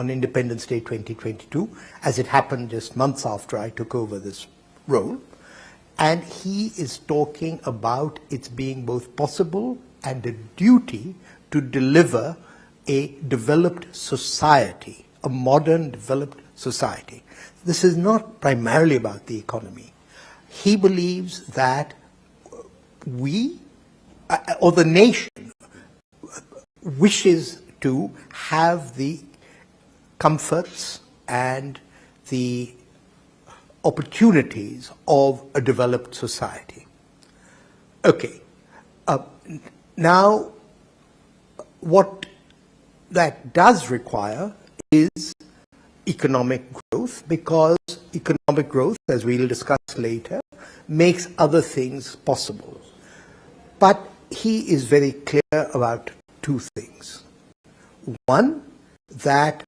on Independence Day 2022, as it happened just months after I took over this role. And he is talking about it's being both possible and a duty to deliver a developed society, a modern developed society. This is not primarily about the economy. He believes that we, or the nation, wishes to have the comforts and the opportunities of a developed society. Okay. Now, what that does require is economic growth, because economic growth, as we'll discuss later, makes other things possible. But he is very clear about two things. One, that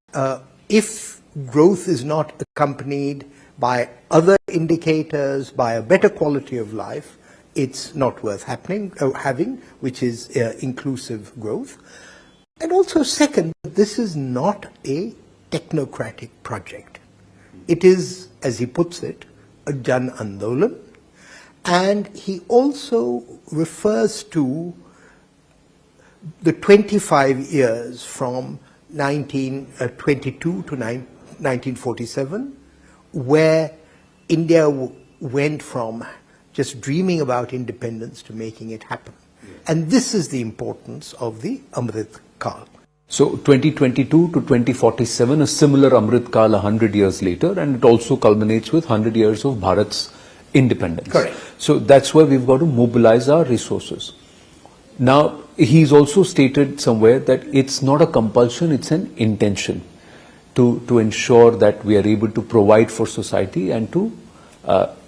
if growth is not accompanied by other indicators, by a better quality of life, it's not worth having, which is inclusive growth. And also, second, this is not a technocratic project. It is, as he puts it, a Jan Andolan. And he also refers to the 25 years from 1922 to 1947, where India went from just dreaming about independence to making it happen. And this is the importance of the Amrit Kal. So 2022 to 2047, a similar Amrit Kal 100 years later, and it also culminates with 100 years of Bharat's independence. Correct. So that's why we've got to mobilize our resources. Now, he's also stated somewhere that it's not a compulsion, it's an intention to ensure that we are able to provide for society and to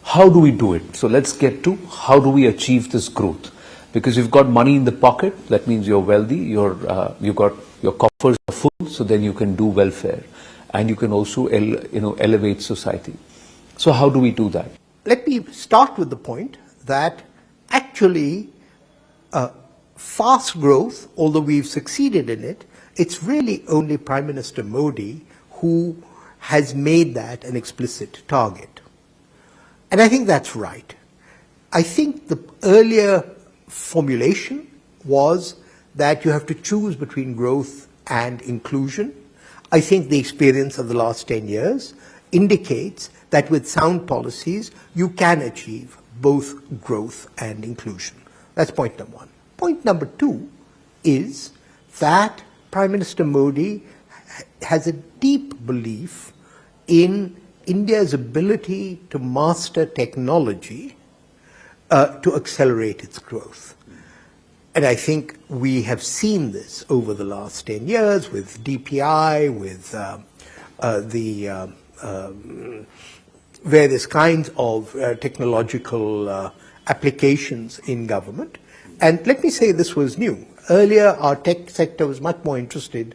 how do we do it? So let's get to how do we achieve this growth? Because you've got money in the pocket, that means you're wealthy, you've got your coffers are full, so then you can do welfare, and you can also elevate society. So how do we do that? Let me start with the point that actually fast growth, although we've succeeded in it, it's really only Prime Minister Modi who has made that an explicit target. And I think that's right. I think the earlier formulation was that you have to choose between growth and inclusion. I think the experience of the last 10 years indicates that with sound policies, you can achieve both growth and inclusion. That's point number one. Point number two is that Prime Minister Modi has a deep belief in India's ability to master technology to accelerate its growth. And I think we have seen this over the last 10 years with DPI, with the various kinds of technological applications in government. And let me say this was new. Earlier, our tech sector was much more interested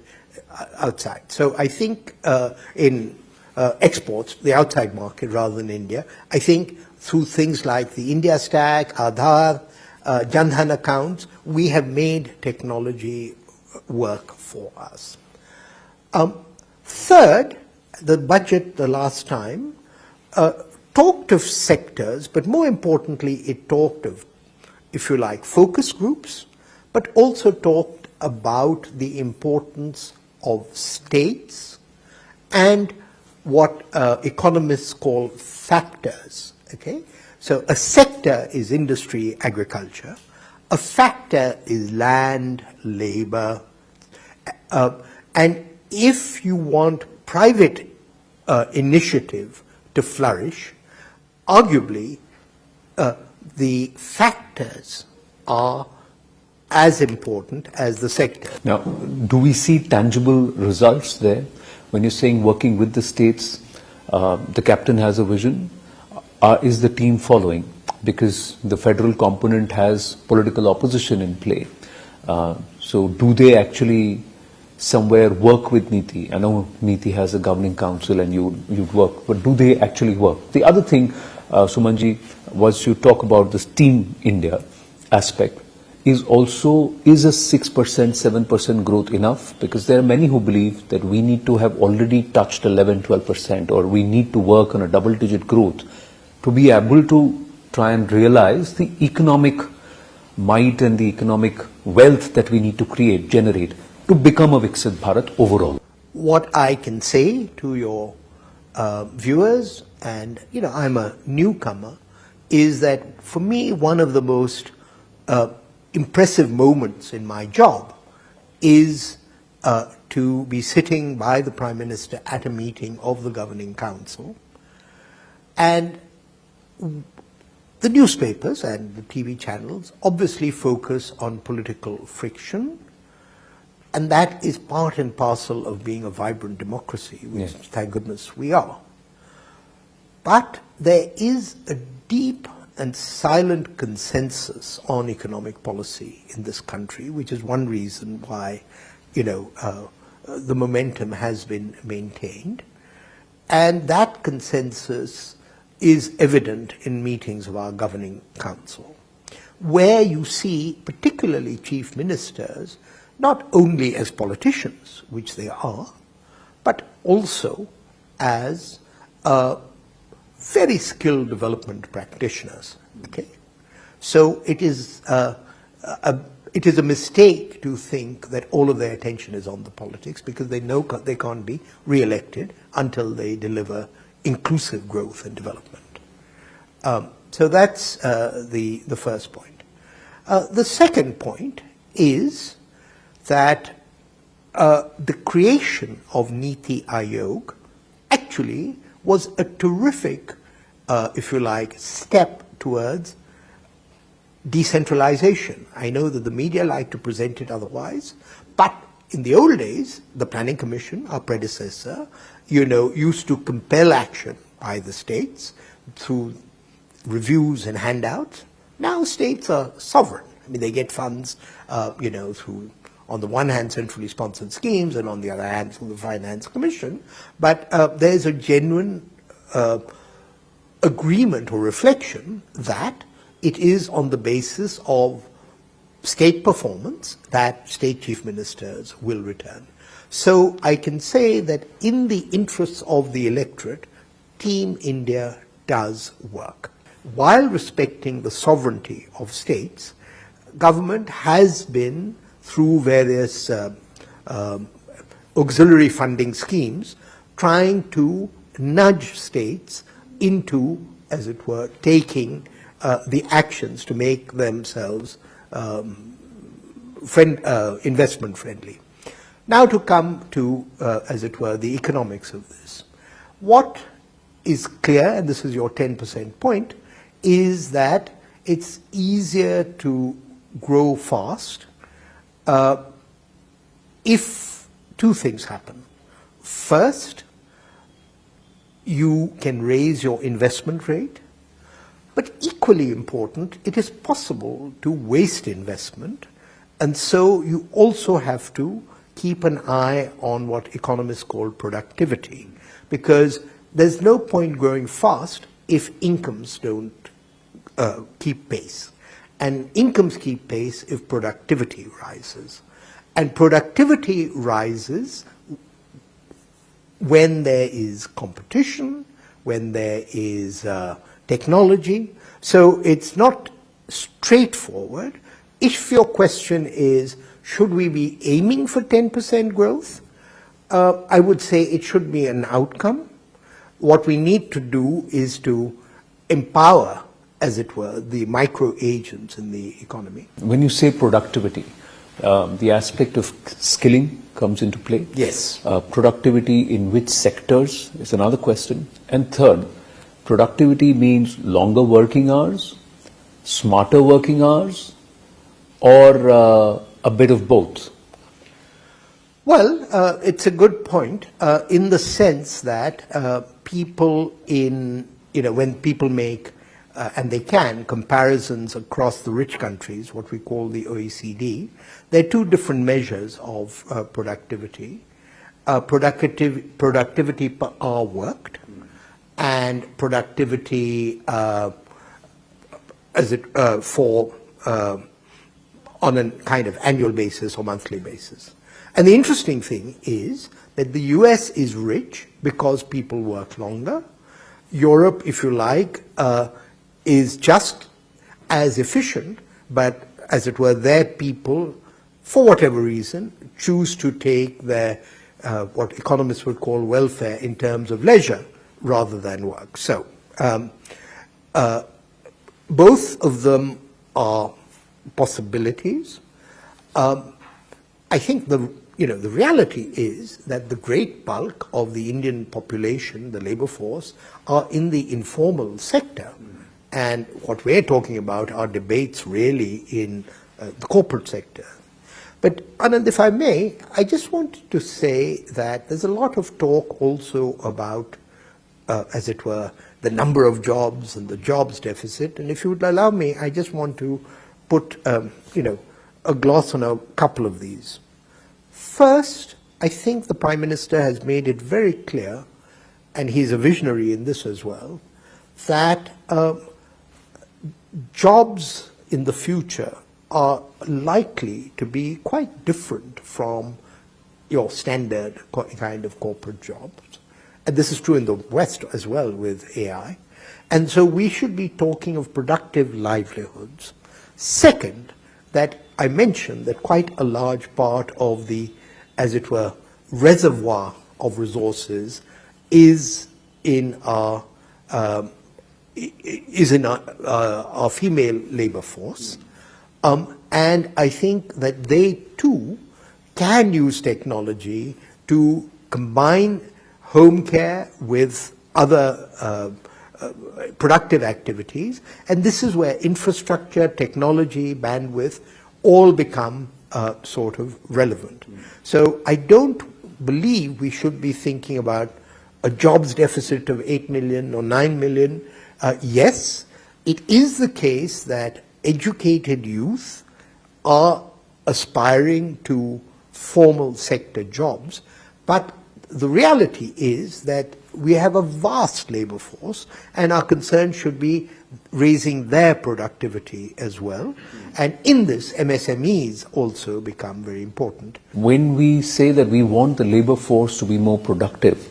outside. So I think in exports, the outside market rather than India, I think through things like the India Stack, Aadhaar, Jan Dhan accounts, we have made technology work for us. Third, the budget the last time talked of sectors, but more importantly, it talked of, if you like, focus groups, but also talked about the importance of states and what economists call factors, okay? So a sector is industry, agriculture. A factor is land, labor. And if you want private initiative to flourish, arguably the factors are as important as the sector. Now, do we see tangible results there? When you're saying working with the states, the captain has a vision, is the team following? Because the federal component has political opposition in play. So do they actually somewhere work with Niti? I know Niti has a governing council and you'd work, but do they actually work? The other thing, Sumanji, was you talk about this Team India aspect. Is a 6%, 7% growth enough? Because there are many who believe that we need to have already touched 11, 12%, or we need to work on a double-digit growth to be able to try and realize the economic might and the economic wealth that we need to create, generate. to become a Viksit Bharat overall? What I can say to your viewers, and I'm a newcomer, is that for me one of the most impressive moments in my job is to be sitting by the Prime Minister at a meeting of the Governing Council, and the newspapers and the TV channels obviously focus on political friction, and that is part and parcel of being a vibrant democracy, which thank goodness we are. But there is a deep and silent consensus on economic policy in this country, which is one reason why, the momentum has been maintained. And that consensus is evident in meetings of our Governing Council, where you see particularly chief ministers not only as politicians, which they are, but also as very skilled development practitioners. Okay, so it is a mistake to think that all of their attention is on the politics, because they know they can't be re-elected until they deliver inclusive growth and development. So that's the first point. The second point is that the creation of Niti Ayog actually was a terrific, if you like, step towards decentralization. I know that the media like to present it otherwise, but in the old days, the Planning Commission, our predecessor, used to compel action by the states through reviews and handouts. Now states are sovereign. I mean, they get funds, through, on the one hand, centrally sponsored schemes, and on the other hand, through the Finance Commission. But there's a genuine agreement or reflection that it is on the basis of state performance that state chief ministers will return. So I can say that in the interests of the electorate, Team India does work. While respecting the sovereignty of states, government has been, through various auxiliary funding schemes, trying to nudge states into, as it were, taking the actions to make themselves investment friendly. Now to come to, as it were, the economics of this. What is clear, and this is your 10% point, is that it's easier to grow fast if two things happen. First, you can raise your investment rate, but equally important, it is possible to waste investment, and so you also have to keep an eye on what economists call productivity, because there's no point growing fast if incomes don't keep pace. And incomes keep pace if productivity rises. And productivity rises when there is competition, when there is technology. So it's not straightforward. If your question is, should we be aiming for 10% growth? I would say it should be an outcome. What we need to do is to empower, as it were, the micro agents in the economy. When you say productivity, the aspect of skilling comes into play. Yes. Productivity in which sectors is another question. And third, productivity means longer working hours, smarter working hours, or a bit of both? Well, it's a good point in the sense that people when people make, and they can, comparisons across the rich countries, what we call the OECD, there are two different measures of productivity. Productivity per hour worked, and productivity on a kind of annual basis or monthly basis. And the interesting thing is that the US is rich because people work longer. Europe, if you like, is just as efficient, but as it were, their people for whatever reason, choose to take their what economists would call welfare in terms of leisure rather than work. So both of them are possibilities. I think the reality is that the great bulk of the Indian population, the labor force, are in the informal sector. And what we're talking about are debates really in the corporate sector. But Anand, if I may, I just wanted to say that there's a lot of talk also about, as it were, the number of jobs and the jobs deficit. And if you would allow me, I just want to put, a gloss on a couple of these. First, I think the Prime Minister has made it very clear, and he's a visionary in this as well, that jobs in the future are likely to be quite different from your standard kind of corporate jobs. And this is true in the West as well with AI. And so we should be talking of productive livelihoods. Second, that I mentioned that quite a large part of the, as it were, reservoir of resources is in our female labor force. And I think that they too can use technology to combine home care with other productive activities. And this is where infrastructure, technology, bandwidth all become sort of relevant. So I don't believe we should be thinking about a jobs deficit of 8 million or 9 million. Yes, it is the case that educated youth are aspiring to formal sector jobs, but the reality is that we have a vast labor force, and our concern should be raising their productivity as well. And in this, MSMEs also become very important. When we say that we want the labor force to be more productive,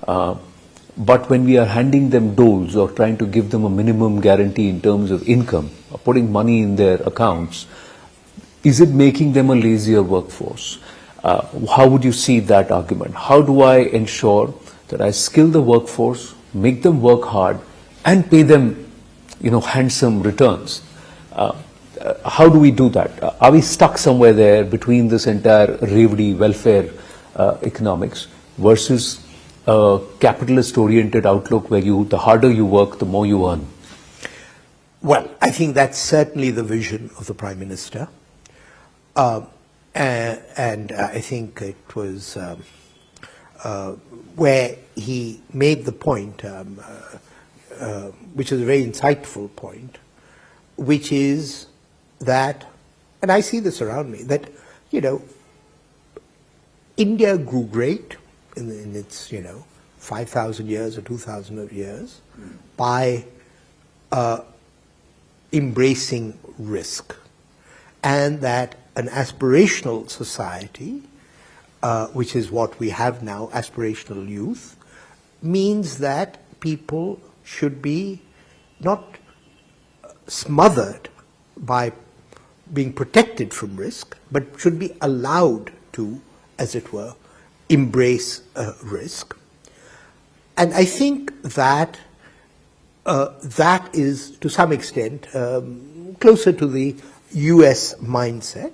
but when we are handing them doles or trying to give them a minimum guarantee in terms of income, or putting money in their accounts, is it making them a lazier workforce? How would you see that argument? How do I ensure that I skill the workforce, make them work hard, and pay them, handsome returns? How do we do that? Are we stuck somewhere there between this entire Revdi welfare economics versus a capitalist-oriented outlook where the harder you work, the more you earn? Well, I think that's certainly the vision of the Prime Minister. And I think it was where he made the point, which is a very insightful point, which is that, and I see this around me, that, India grew great in its, 5,000 years or 2,000 years by embracing risk. And that an aspirational society, which is what we have now, aspirational youth, means that people should be not smothered by being protected from risk, but should be allowed to, as it were, embrace risk. And I think that that is, to some extent, closer to the US mindset.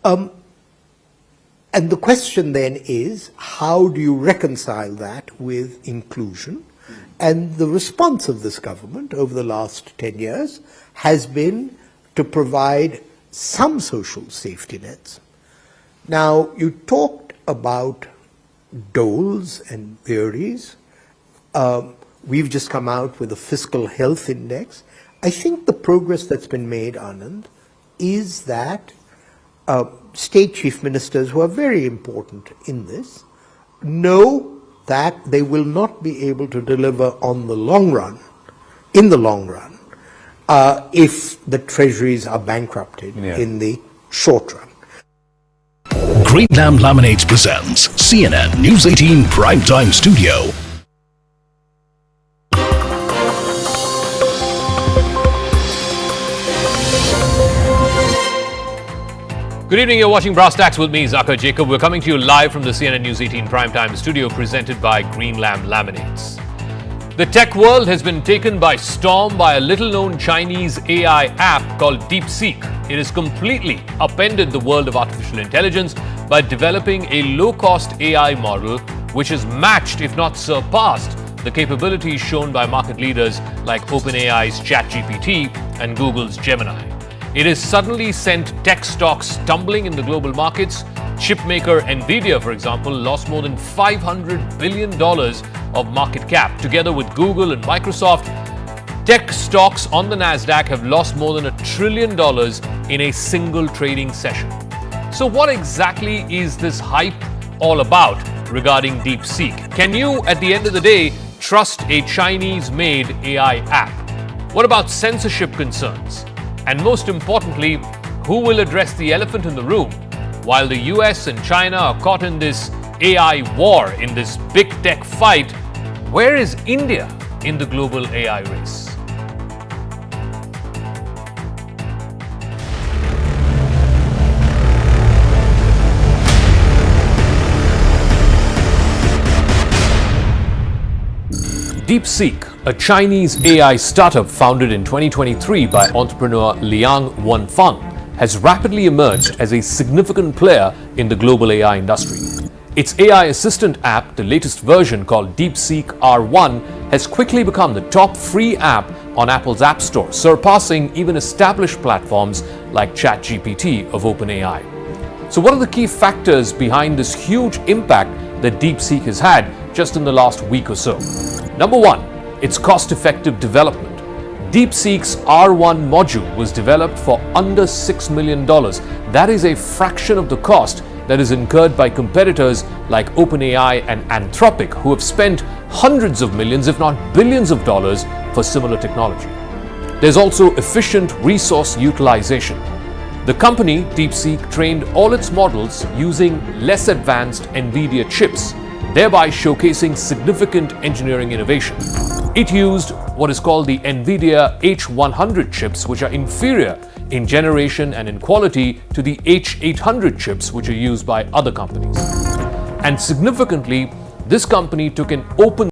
And the question then is, how do you reconcile that with inclusion? And the response of this government over the last 10 years has been to provide some social safety nets. Now, you talked about doles and theories. We've just come out with a fiscal health index. I think the progress that's been made, Anand, is that state chief ministers, who are very important in this, know that they will not be able to deliver on the long run, in the long run, if the treasuries are bankrupted in the short run. Great Lamb Laminates presents CNN-News18 Primetime Studio. Good evening, you're watching Brass Tacks with me, Zakir Jacob. We're coming to you live from the CNN-News18 primetime studio presented by Green Lamb Laminates. The tech world has been taken by storm by a little-known Chinese AI app called DeepSeek. It has completely upended the world of artificial intelligence by developing a low-cost AI model which has matched, if not surpassed, the capabilities shown by market leaders like OpenAI's ChatGPT and Google's Gemini. It has suddenly sent tech stocks tumbling in the global markets. Chipmaker Nvidia, for example, lost more than $500 billion of market cap. Together with Google and Microsoft, tech stocks on the Nasdaq have lost more than $1 trillion in a single trading session. So what exactly is this hype all about regarding DeepSeek? Can you, at the end of the day, trust a Chinese-made AI app? What about censorship concerns? And most importantly, who will address the elephant in the room? While the US and China are caught in this AI war, in this big tech fight, where is India in the global AI race? DeepSeek, a Chinese AI startup founded in 2023 by entrepreneur Liang Wenfeng, has rapidly emerged as a significant player in the global AI industry. Its AI assistant app, the latest version called DeepSeek R1, has quickly become the top free app on Apple's App Store, surpassing even established platforms like ChatGPT of OpenAI. So what are the key factors behind this huge impact that DeepSeek has had just in the last week or so? Number one, its cost-effective development. DeepSeek's R1 module was developed for under $6 million. That is a fraction of the cost that is incurred by competitors like OpenAI and Anthropic, who have spent hundreds of millions, if not billions of dollars for similar technology. There's also efficient resource utilization. The company, DeepSeek, trained all its models using less advanced NVIDIA chips, thereby showcasing significant engineering innovation. It used what is called the NVIDIA H100 chips, which are inferior in generation and in quality to the H800 chips, which are used by other companies. And significantly, this company took an open